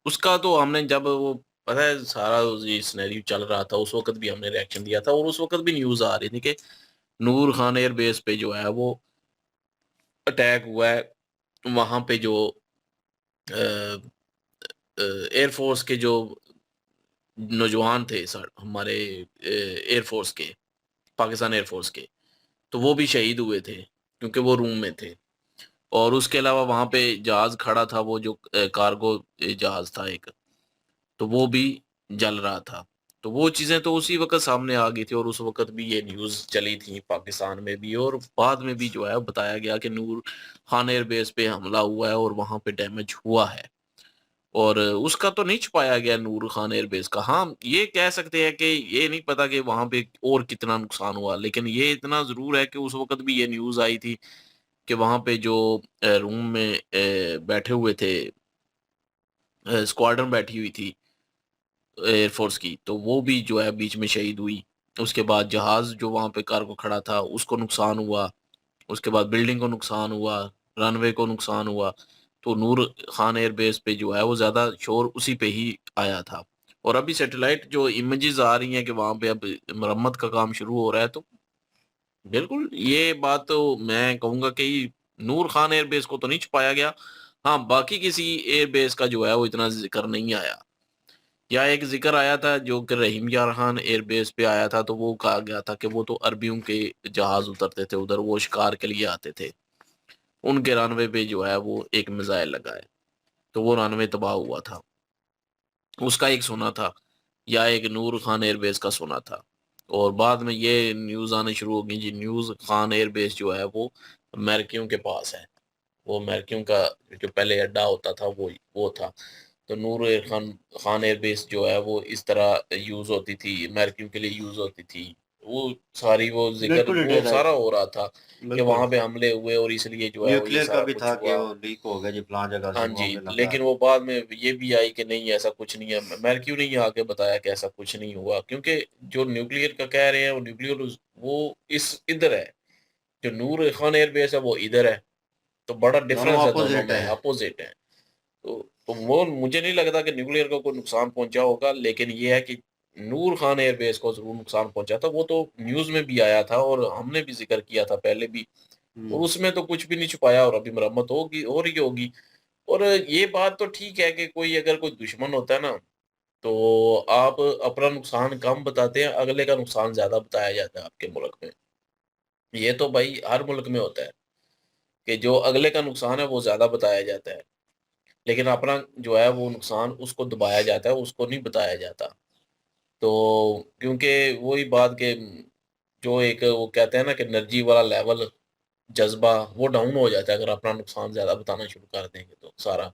B: उसका तो हमने जब वो पता है सारा ये सिनेरियो चल रहा था उस वक्त भी हमने रिएक्शन दिया था और उस वक्त भी न्यूज आ रही थी कि नूर खान एयरबेस पे जो है वो अटैक हुआ है। वहां पे जो एयरफोर्स के जो नौजवान थे सर हमारे एयरफोर्स के पाकिस्तान एयरफोर्स के तो वो भी शहीद हुए थे क्योंकि वो रूम में थे। और उसके अलावा वहां पे जहाज खड़ा था वो जो कार्गो जहाज था एक तो वो भी जल रहा था। तो वो चीजें तो उसी वक्त सामने आ गई थी और उस वक्त भी ये न्यूज चली थी पाकिस्तान में भी और बाद में भी जो है बताया गया कि नूर खान एयरबेस पे हमला हुआ है और वहां पे डैमेज हुआ है। और उसका तो नहीं छुपाया गया नूर खान एयरबेस का। हाँ ये कह सकते हैं कि ये नहीं पता कि वहां पे और कितना नुकसान हुआ लेकिन ये इतना जरूर है कि उस वक्त भी ये न्यूज आई थी कि वहां पे जो रूम में बैठे हुए थे स्क्वाड्रन बैठी हुई थी एयरफोर्स की तो वो भी जो है बीच में शहीद हुई। उसके बाद जहाज जो वहां पे कार्गो खड़ा था उसको नुकसान हुआ। उसके बाद बिल्डिंग को नुकसान हुआ। रनवे को नुकसान हुआ। तो नूर खान एयरबेस पे जो है वो ज्यादा शोर उसी पे ही आया था। और अभी सैटेलाइट जो इमेजेस आ रही हैं कि वहां पे अब मरम्मत का काम शुरू हो रहा है तो बिल्कुल ये बात तो मैं कहूंगा कि नूर खान एयरबेस को तो नहीं छुपाया गया। हाँ बाकी किसी एयरबेस का जो है वो इतना जिक्र नहीं आया। या एक जिक्र आया था जो कि रहीम यार खान एयरबेस पे आया था तो वो कहा गया था कि वो तो अरबियों के जहाज उतरते थे उधर वो शिकार के लिए आते थे। उनके रनवे पे जो है वो एक मिसाइल लगा है तो वो रनवे तबाह हुआ था। उसका एक सुना था या एक नूर खान एयरबेस का सुना था। और बाद में ये न्यूज आने शुरू हो गई जी न्यूज खान एयरबेस जो है वो अमेरिकियों के पास है। वो अमेरिकियों का जो पहले अड्डा होता था वो था। तो नूर खान खान एयरबेस जो है वो इस तरह यूज होती थी अमेरिकियों के लिए यूज होती थी। वो सारी वो जिक्र
A: बिल्कुल
B: वो
A: डिटेल
B: सारा हो रहा था कि
A: बिल्कुल।
B: वहां पे हमले हुए और इसलिए जो है वो ये
A: न्यूक्लियर का
B: सारा
A: भी था
B: कुछ
A: कि
B: हुआ।
A: वो लीक हो गया जी फलां जगह
B: हाँ
A: से
B: जी
A: वहां पे लगा
B: लेकिन
A: है।
B: वो बाद में ये भी आई कि नहीं ऐसा कुछ नहीं है। अमेरिकियों ने ही आके बताया कि ऐसा कुछ नहीं हुआ क्योंकि जो न्यूक्लियर का कह रहे हैं वो न्यूक्लियर वो इस इधर है। जो नूर खान एयरबेस है वो इधर है। तो बड़ा
A: दोनों
B: डिफरेंस है दोनों
A: अपोजिट
B: में
A: है।
B: अपोजिट है। तो वो मुझे नहीं लगता कि न्यूक्लियर को कोई नुकसान पहुंचा होगा लेकिन ये है कि नूर खान एयरबेस को जरूर नुकसान पहुंचा था। वो तो न्यूज में भी आया था और हमने भी जिक्र किया था पहले भी। और
A: हम्म।
B: उसमें तो कुछ भी नहीं छुपाया और अभी मरम्मत होगी हो रही होगी। और ये बात तो ठीक है कि कोई अगर कोई दुश्मन होता है ना तो आप अपना नुकसान कम बताते हैं अगले का नुकसान ज्यादा बताया जाता है आपके मुल्क में। ये तो भाई हर मुल्क में होता है कि जो अगले का नुकसान है वो ज्यादा बताया जाता है लेकिन अपना जो है वो नुकसान उसको दबाया जाता है उसको नहीं बताया जाता। तो क्योंकि वही बात के जो एक वो कहते हैं ना कि एनर्जी वाला लेवल जज्बा वो डाउन हो जाता है अगर अपना नुकसान ज्यादा बताना शुरू कर देंगे तो सारा।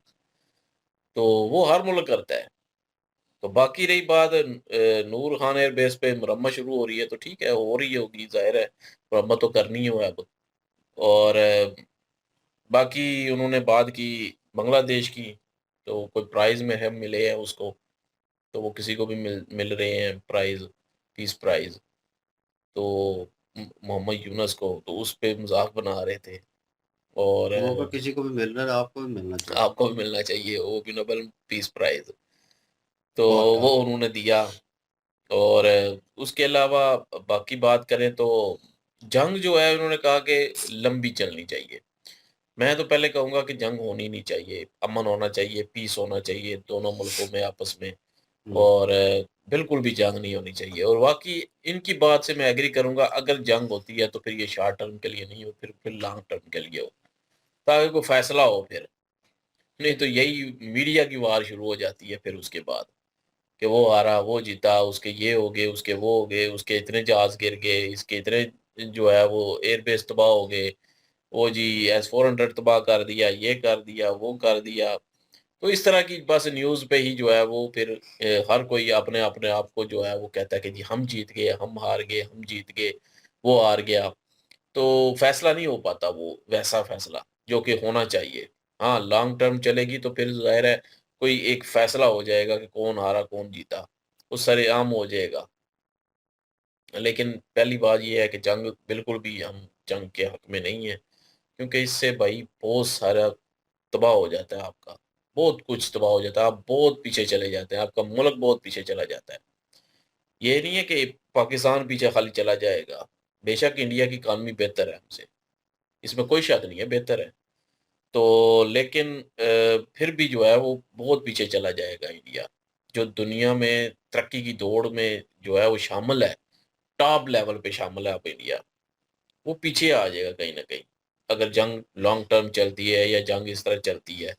B: तो वो हर मुल्क करता है। तो बाकी रही बात नूर खान एयरबेस पे मरम्मत शुरू हो रही है तो ठीक है हो रही होगी जाहिर है। मरम्मत तो करनी ही है अब। और बाकी उन्होंने बात की बांग्लादेश की तो कोई प्राइज में है मिले हैं उसको। तो वो किसी को भी मिल रहे हैं प्राइज, पीस प्राइज। तो मोहम्मद यूनुस को तो उस पे मजाक बना रहे थे। और
A: मौका किसी को भी मिल रहा है, आपको भी मिलना चाहिए।
B: आपको भी मिलना चाहिए, वो भी नोबेल पीस प्राइज। तो
A: बहुत
B: वो उन्होंने दिया। और उसके अलावा बाकी बात करें तो जंग जो है उन्होंने कहा कि लंबी चलनी चाहिए। मैं तो पहले कहूँगा कि जंग होनी नहीं चाहिए, अमन होना चाहिए, पीस होना चाहिए दोनों मुल्कों में आपस में। और बिल्कुल भी जंग नहीं होनी चाहिए। और वाकई इनकी बात से मैं एग्री करूँगा, अगर जंग होती है तो फिर ये शॉर्ट टर्म के लिए नहीं हो, फिर लॉन्ग टर्म के लिए हो, ताकि कोई फैसला हो फिर। नहीं तो यही मीडिया की वार शुरू हो जाती है फिर उसके बाद, कि वो हारा, वो जीता, उसके ये हो गए, उसके वो हो गए, उसके इतने जहाज गिर गए, इसके इतने जो है वो एयरबेस तबाह हो गए, वो जी S-400 तबाह कर दिया, ये कर दिया, वो कर दिया। तो इस तरह की बस न्यूज़ पे ही जो है वो फिर हर कोई अपने अपने आप को जो है वो कहता है कि जी हम जीत गए, हम हार गए, हम जीत गए, वो हार गया। तो फैसला नहीं हो पाता वो वैसा फैसला जो कि होना चाहिए। हाँ, लॉन्ग टर्म चलेगी तो फिर ज़ाहिर है कोई एक फैसला हो जाएगा कि कौन हारा, कौन जीता, वो सरेआम हो जाएगा। लेकिन पहली बात ये है कि जंग बिल्कुल भी हम जंग के हक में नहीं है, क्योंकि इससे भाई बहुत सारा तबाह हो जाता है आपका, बहुत कुछ तबाह हो जाता है, आप बहुत पीछे चले जाते हैं, आपका मुल्क बहुत पीछे चला जाता है। ये नहीं है कि पाकिस्तान पीछे खाली चला जाएगा, बेशक इंडिया की इकॉनमी बेहतर है हमसे, इसमें कोई शक नहीं है, बेहतर है। तो लेकिन फिर भी जो है वो बहुत पीछे चला जाएगा इंडिया, जो दुनिया में तरक्की की दौड़ में जो है वो शामिल है, टॉप लेवल पे शामिल है अब इंडिया, वो पीछे आ जाएगा कहीं न कहीं, अगर जंग लॉन्ग टर्म चलती है या जंग इस तरह चलती है।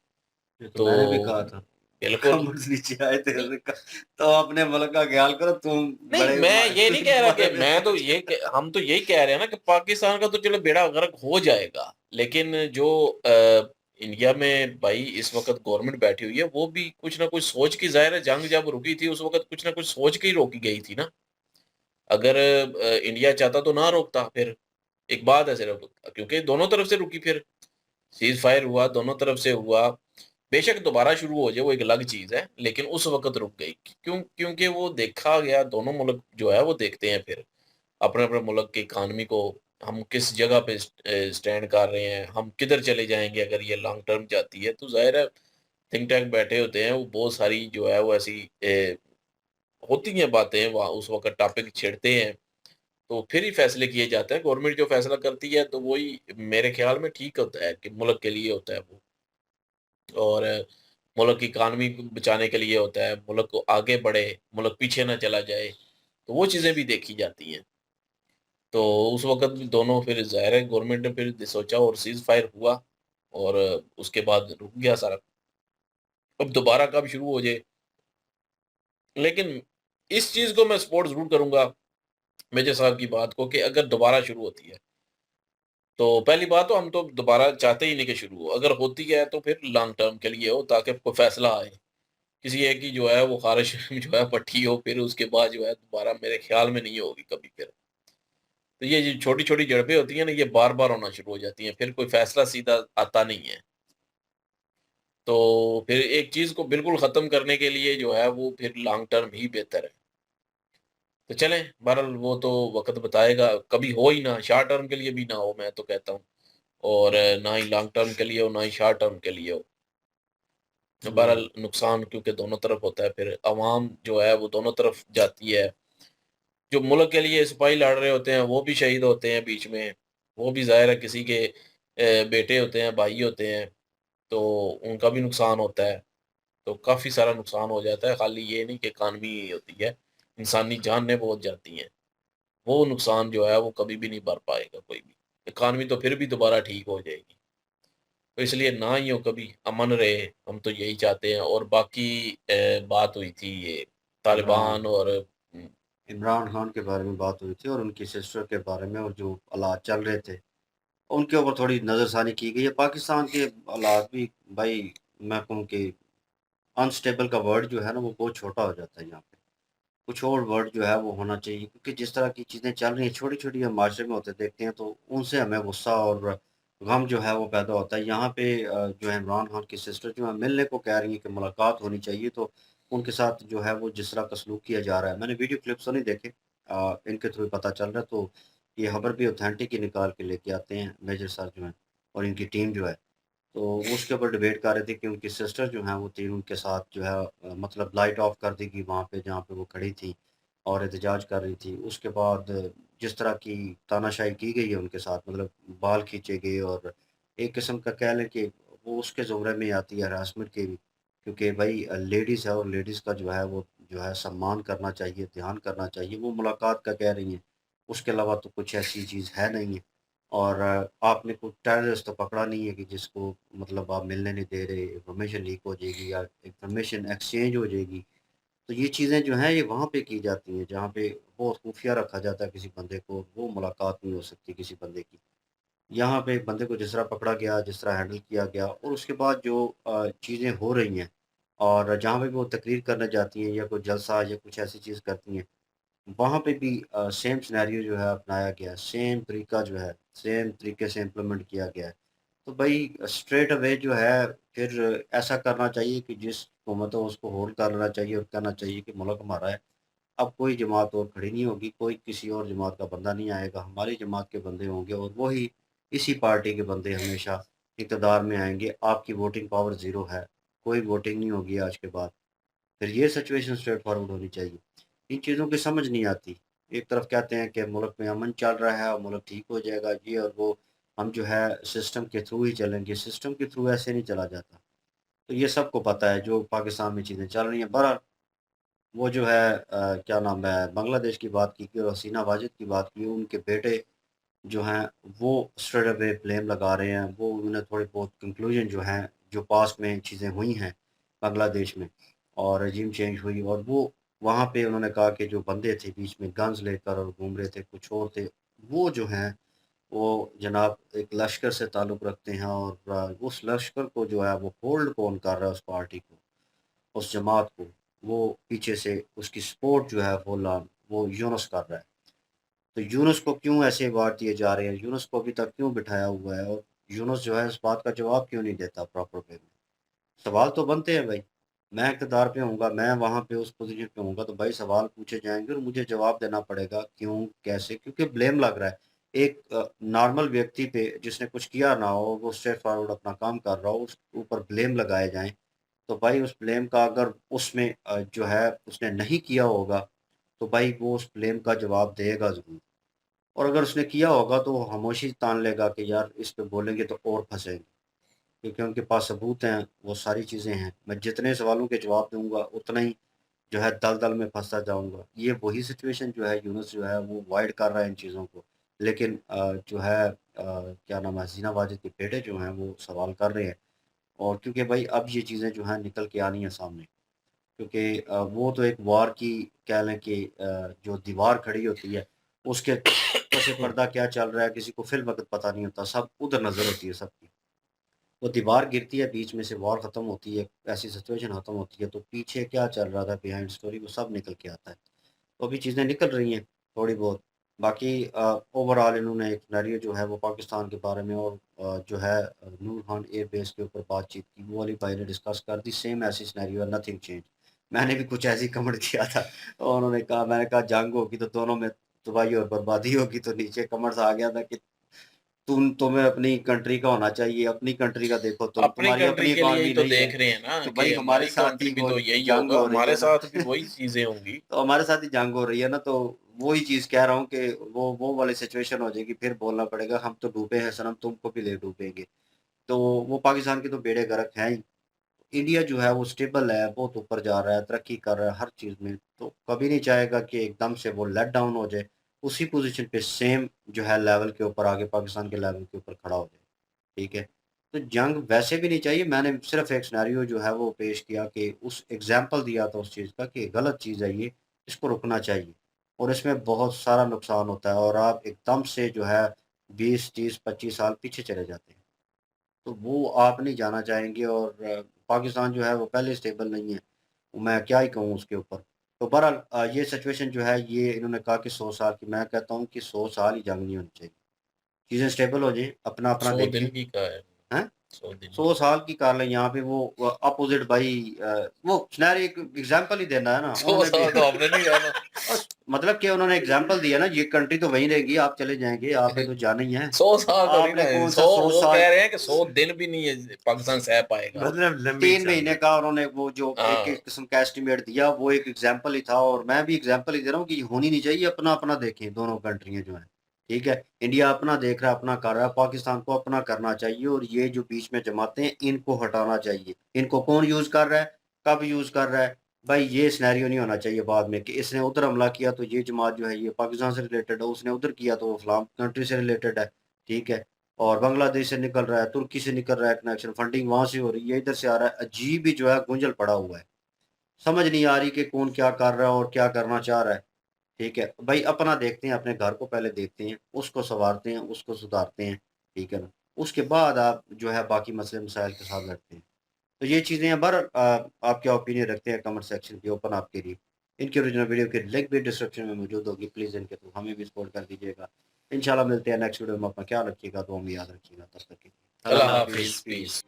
A: ये तो मैंने भी
B: तो
A: कहा था।
B: बिल्कुल।
A: कमर से नीचे आए थे,
B: नहीं,
A: हमने कहा तो अपने मुल्क का ख्याल करो, तुम
B: नहीं,
A: बड़े
B: मैं ये नहीं कह रहा कि
A: बारे में
B: मैं तो
A: सोचो।
B: हम तो यही कह रहे हैं ना कि पाकिस्तान का तो चलो बेड़ा गर्क हो जाएगा, लेकिन जो इंडिया में भाई इस वक़्त गवर्नमेंट बैठी हुई है, वो भी कुछ ना कुछ सोच के, ज़ाहिर है जंग जब रुकी थी उस वक़्त कुछ ना कुछ सोच के ही रोकी गई थी ना। अगर इंडिया चाहता तो ना रोकता फिर, एक बात है सिर्फ, क्योंकि दोनों तरफ से रुकी फिर, सीज़ फायर हुआ, दोनों तरफ से हुआ। बेशक दोबारा शुरू हो जाए वो एक अलग चीज़ है, लेकिन उस वक़्त रुक गई। क्योंकि वो देखा गया, दोनों मुल्क जो है वो देखते हैं फिर, अपने-अपने मुल्क की इकॉनमी को, हम किस जगह पे स्टैंड कर रहे हैं, हम किधर चले जाएँगे अगर ये लॉन्ग टर्म जाती है। तो ज़ाहिर है थिंक टैंक बैठे होते हैं, वो बहुत सारी जो है वो ऐसी होती हैं बातें, वहाँ उस वक़्त टॉपिक छेड़ते हैं, तो फिर ही फैसले किए जाते हैं। गवर्नमेंट जो फैसला करती है तो वही मेरे ख़्याल में ठीक होता है कि मुल्क के लिए होता है वो। और मुल्क की इकॉनमी को बचाने के लिए होता है, मुल्क को आगे बढ़े, मुल्क पीछे ना चला जाए, तो वो चीज़ें भी देखी जाती हैं। तो उस वक़्त भी दोनों फिर ज़ाहिर है गवर्नमेंट ने फिर सोचा और सीज़ फायर हुआ, और उसके बाद रुक गया सारा। अब दोबारा कब शुरू हो जाए, लेकिन इस चीज़ को मैं सपोर्ट ज़रूर करूँगा मेजर साहब की बात को, कि अगर दोबारा शुरू होती है, तो पहली बात तो हम तो दोबारा चाहते ही नहीं कि शुरू हो। अगर होती है तो फिर लॉन्ग टर्म के लिए हो, ताकि कोई फैसला आए। किसी एक की जो है वो ख़ारिश जो है पट्टी हो, फिर उसके बाद जो है दोबारा मेरे ख़्याल में नहीं होगी कभी फिर। तो ये जो छोटी-छोटी झड़पें होती हैं ना, ये बार-बार होना शुरू हो जाती हैं, फिर कोई फैसला सीधा आता नहीं है। तो फिर एक चीज़ को बिल्कुल ख़त्म करने के लिए जो है वो फिर लॉन्ग टर्म ही बेहतर है। तो चलें, बहरहाल वो तो वक़्त बताएगा, कभी हो ही ना, शॉर्ट टर्म के लिए भी ना हो, मैं तो कहता हूँ, और ना ही लॉन्ग टर्म के लिए हो, ना ही शॉर्ट टर्म के लिए हो। तो
A: हुँ,
B: बहरहाल नुकसान क्योंकि दोनों तरफ होता है, फिर अवाम जो है वो दोनों तरफ जाती है। जो मुल्क के लिए सिपाही लड़ रहे होते हैं, वो भी शहीद होते हैं बीच में, वो भी ज़ाहिर है किसी के बेटे होते हैं, भाई होते हैं, तो उनका भी नुकसान होता है। तो काफ़ी सारा नुकसान हो जाता है, खाली ये नहीं कि इकॉनमी ही होती है, इंसानी जानें बहुत जाती हैं। वो नुकसान जो है वो कभी भी नहीं भर पाएगा कोई भी। इकॉनमी तो फिर भी दोबारा ठीक हो जाएगी। तो इसलिए ना ही हो कभी, अमन रहे, हम तो यही चाहते हैं। और बाकी बात हुई थी ये
A: इमरान
B: तालिबान और
A: इमरान खान के बारे में बात हुई थी और उनकी सिस्टर के बारे में, और जो हालात चल रहे थे, उनके ऊपर थोड़ी नज़रसानी की गई है। पाकिस्तान के हालात भी भाई, मैं कहूँ कि अनस्टेबल का वर्ड जो है ना वो बहुत छोटा हो जाता है यहाँ पे। कुछ और वर्ड जो है वो होना चाहिए, क्योंकि जिस तरह की चीज़ें चल रही हैं, छोटी-छोटी हम माशरे में होते देखते हैं, तो उनसे हमें गुस्सा और गम जो है वो पैदा होता है। यहाँ पे जो है इमरान खान की सिस्टर जो है मिलने को कह रही हैं कि मुलाकात होनी चाहिए, तो
F: उनके साथ जो है वो जिस तरह का सलूक किया जा रहा है, मैंने वीडियो क्लिप्स तो नहीं देखे, इनके थ्रू पता चल रहा है, तो ये खबर भी ऑथेंटिक ही निकाल के लेके आते हैं मेजर सर जो हैं और इनकी टीम जो है। तो वो उसके ऊपर डिबेट कर रहे थे कि उनकी सिस्टर जो हैं वो थी, उनके साथ जो है मतलब लाइट ऑफ कर दी गई वहाँ पे जहाँ पे वो खड़ी थी और एहतजाज कर रही थी। उसके बाद जिस तरह की तानाशाही की गई है उनके साथ, मतलब बाल खींचे गए, और एक किस्म का कह लें कि वो उसके ज़ुमरे में आती है हरासमेंट के भी, क्योंकि भाई लेडीज़ है और लेडीज़ का जो है वो जो है सम्मान करना चाहिए, ध्यान करना चाहिए। वो मुलाकात का कह रही हैं, उसके अलावा तो कुछ ऐसी चीज़ है नहीं है। और आपने कोई टेररिस्ट तो पकड़ा नहीं है कि जिसको मतलब आप मिलने नहीं दे रहे, इन्फॉर्मेशन लीक हो जाएगी या इन्फॉर्मेशन एक्सचेंज हो जाएगी। तो ये चीज़ें जो हैं ये वहाँ पे की जाती हैं जहाँ पे बहुत खुफिया रखा जाता है किसी बंदे को, वो मुलाकात नहीं हो सकती किसी बंदे की। यहाँ पे बंदे को जिस तरह पकड़ा गया, जिस तरह हैंडल किया गया, और उसके बाद जो चीज़ें हो रही हैं और जहाँ पे भी वो तकरीर करने जाती हैं या कोई जलसा या कुछ ऐसी चीज़ करती हैं, वहाँ पे भी सेम सिनेरियो जो है अपनाया गया है, सेम तरीका जो है, सेम तरीके से इम्प्लीमेंट किया गया है। तो भई स्ट्रेट अवे जो है फिर ऐसा करना चाहिए कि जिस हुकूमत हो उसको होल्ड कर लेना चाहिए और कहना चाहिए कि मुल्क हमारा है। अब कोई जमात और खड़ी नहीं होगी, कोई किसी और जमात का बंदा नहीं आएगा, हमारी जमात के बंदे होंगे और वही इसी पार्टी के बंदे हमेशा इक़्तिदार में आएँगे। आपकी वोटिंग पावर ज़ीरो है, कोई वोटिंग नहीं होगी आज के बाद। फिर ये सिचुएशन स्ट्रेट फॉरवर्ड होनी चाहिए। इन चीज़ों की समझ नहीं आती। एक तरफ कहते हैं कि मुल्क में अमन चल रहा है और मुल्क ठीक हो जाएगा, ये और वो, हम जो है सिस्टम के थ्रू ही चलेंगे, सिस्टम के थ्रू ऐसे नहीं चला जाता। तो ये सबको पता है जो पाकिस्तान में चीज़ें चल रही हैं। बहरहाल वो जो है क्या नाम है, बांग्लादेश की बात की और हसीना वाजिद की बात की, उनके बेटे जो हैं वो स्ट्रेट अवे ब्लेम लगा रहे हैं। वो उन्होंने थोड़ी बहुत कंक्लूजन जो हैं, जो पास्ट में चीज़ें हुई हैं बांग्लादेश में और रेजिम चेंज हुई, और वो वहाँ पे उन्होंने कहा कि जो बंदे थे बीच में गन्स लेकर और घूम रहे थे, कुछ और थे, वो जो हैं वो जनाब एक लश्कर से ताल्लुक़ रखते हैं और उस लश्कर को जो है वो होल्ड कौन कर रहा है उस पार्टी को, उस जमात को, वो पीछे से उसकी सपोर्ट जो है फुल ऑन वो यूनुस कर रहा है। तो यूनुस को क्यों ऐसे अवार्ड दिए जा रहे हैं? यूनुस को अभी तक क्यों बिठाया हुआ है और यूनुस जो है इस बात का जवाब क्यों नहीं देता प्रॉपर वे में? सवाल तो बनते हैं भाई। मैं इक़्तिदार पे होऊँगा, मैं वहाँ पे उस पोज़ीशन पे होऊँगा तो भाई सवाल पूछे जाएँगे और मुझे जवाब देना पड़ेगा क्यों, कैसे? क्योंकि ब्लेम लग रहा है। एक नॉर्मल व्यक्ति पे जिसने कुछ किया ना हो, वो स्ट्रेट फॉरवर्ड अपना काम कर रहा हो, उसके ऊपर ब्लेम लगाए जाएँ, तो भाई उस ब्लेम का अगर उसमें जो है उसने नहीं किया होगा, तो भाई वो उस ब्लेम का जवाब देगा ज़रूर। और अगर उसने किया होगा तो वो खामोशी तान लेगा कि यार इस पे बोलेंगे तो और फँसेंगे, क्योंकि उनके पास सबूत हैं, वो सारी चीज़ें हैं। मैं जितने सवालों के जवाब दूँगा उतना ही जो है दलदल में फँसता जाऊँगा। ये वही सिचुएशन जो है यूनुस जो है वो अवॉइड कर रहा है इन चीज़ों को। लेकिन जो है क्या नाम है, हसीना वाजिद के बेटे जो हैं वो सवाल कर रहे हैं, और क्योंकि भाई अब ये चीज़ें जो हैं निकल के आनी है सामने। क्योंकि वो तो एक वार की कह लें कि जो दीवार खड़ी होती है, उसके पीछे पर्दा क्या चल रहा है किसी को फ़िल वक़्त पता नहीं होता, सब उधर नज़र होती है सबकी। वो दीवार गिरती है, बीच में से वॉर ख़त्म होती है, ऐसी सिचुएशन ख़त्म होती है, तो पीछे क्या चल रहा था बिहाइंड स्टोरी वो सब निकल के आता है। तो अभी चीज़ें निकल रही हैं थोड़ी बहुत। बाकी ओवरऑल इन्होंने एक सिनेरियो जो है वो पाकिस्तान के बारे में और जो है नूर खान एयर बेस के ऊपर बातचीत की, वो वाली भाई ने डिस्कस कर दी, सेम ऐसी सिनेरियो है, नथिंग चेंज। मैंने भी कुछ ऐसे ही कमेंट किया था और उन्होंने कहा, मैंने कहा जंग होगी तो दोनों में तबाही और बर्बादी होगी, तो नीचे कमेंट्स आ गया था कि तुम्हें अपनी कंट्री का होना चाहिए, अपनी कंट्री का देखो तुम,
B: अपनी
F: तुम्हारी
B: कंट्री
F: अपनी
B: के लिए ही
F: इकॉनमी
B: तो
F: नहीं है,
B: देख रहे हैं ना
F: तो
B: कि
F: भाई हमारे
B: हमारी
F: साथ
B: कंट्री
F: ही
B: भी
F: वो
B: तो यही
F: जंग
B: होगा,
F: हो रही
B: हमारे
F: है ना
B: साथ भी वही चीज़ें होंगी।
F: तो हमारे साथ ही जंग हो रही है ना, तो वही चीज़ कह रहा हूँ कि वो वाली सिचुएशन हो जाएगी, फिर बोलना पड़ेगा हम तो डूबे हैं सनम, तुमको भी ले डूबेंगे। तो वो पाकिस्तान के तो बेड़े गर्क हैं ही। इंडिया जो है वो स्टेबल है, बहुत ऊपर जा रहा है, तरक्की कर रहा है हर चीज़ में, तो कभी नहीं चाहेगा कि एकदम से वो लेट डाउन हो जाए, उसी पोज़ीशन पे सेम जो है लेवल के ऊपर आगे पाकिस्तान के लेवल के ऊपर खड़ा हो जाए, ठीक है? तो जंग वैसे भी नहीं चाहिए, मैंने सिर्फ़ एक सिनेरियो जो है वो पेश किया कि उस एग्ज़ाम्पल दिया था उस चीज़ का कि गलत चीज़ है ये, इसको रुकना चाहिए और इसमें बहुत सारा नुकसान होता है और आप एकदम से जो है 20, 30, 25 साल पीछे चले जाते हैं। तो वो आप नहीं जाना चाहेंगे और पाकिस्तान जो है वो पहले स्टेबल नहीं है। मैं क्या ही कहूँ उसके ऊपर। तो बहरहाल ये सिचुएशन जो है ये इन्होंने कहा कि 100 साल की, मैं कहता हूँ कि 100 साल ही जंग नहीं होनी चाहिए। चीज़ें स्टेबल हो जाएँ, अपना-अपना
B: 100
F: देखें।
B: दिन की का है।
F: हैं? 100 साल की कार है यहाँ पे वो अपोजिट भाई वो सिनेरियो एक एग्जांपल ही देना है ना
B: 100 साल तो हमने नहीं रहना।
F: बस मतलब कि उन्होंने एग्जांपल दिया ना, ये कंट्री तो वहीं रहेगी, आप चले जाएंगे, आपने तो जाना ही है।
B: 100 साल तो नहीं
F: आपने
B: ना,
F: कौन
B: 100
F: सा 100
B: वो
F: साल
B: कह रहे हैं कि 100 दिन भी नहीं है पाकिस्तान सह पाएगा।
A: मतलब लंबी
F: 3 महीने का उन्होंने वो जो
B: हाँ।
F: एक किस्म का एस्टिमेट दिया, वो एक एग्जांपल ही था। और मैं भी एग्जांपल ही दे रहा हूँ कि होनी नहीं चाहिए, अपना अपना देखें दोनों कंट्रियां जो हैं, ठीक है। इंडिया अपना देख रहा है, अपना कर रहा है, पाकिस्तान को अपना करना चाहिए। और ये जो बीच में जमाते हैं इनको हटाना चाहिए। इनको कौन यूज कर रहा है, कब यूज कर रहा है, भाई ये सिनेरियो नहीं होना चाहिए बाद में कि इसने उधर हमला किया तो ये जमात जो है ये पाकिस्तान से रिलेटेड है, उसने उधर किया तो वो फलां कंट्री से रिलेटेड है, ठीक है। और बांग्लादेश से निकल रहा है, तुर्की से निकल रहा है कनेक्शन, फंडिंग वहां से हो रही है, इधर से आ रहा है। अजीब ही जो है गुंजल पड़ा हुआ है, समझ नहीं आ रही कि कौन क्या कर रहा है और क्या करना चाह रहा है, ठीक है। भाई अपना देखते हैं, अपने घर को पहले देखते हैं, उसको संवारते हैं, उसको सुधारते हैं, ठीक है ना। उसके बाद आप जो है बाकी मसले मसाइल के साथ लड़ते हैं। तो ये चीज़ें हैं। आप क्या ओपिनियन रखते हैं कमेंट सेक्शन पे ओपन आपके लिए। इनकी ओरिजिनल वीडियो की लिंक भी डिस्क्रिप्शन में मौजूद होगी, प्लीज़ इनके थ्रू हमें भी सपोर्ट कर दीजिएगा। इंशाल्लाह मिलते हैं नेक्स्ट वीडियो में। अपना ख्याल रखिएगा, तो हम याद रखिएगा। तब तक के लिए
B: अल्लाह
F: अल्लाह
B: हाफिज, पीस।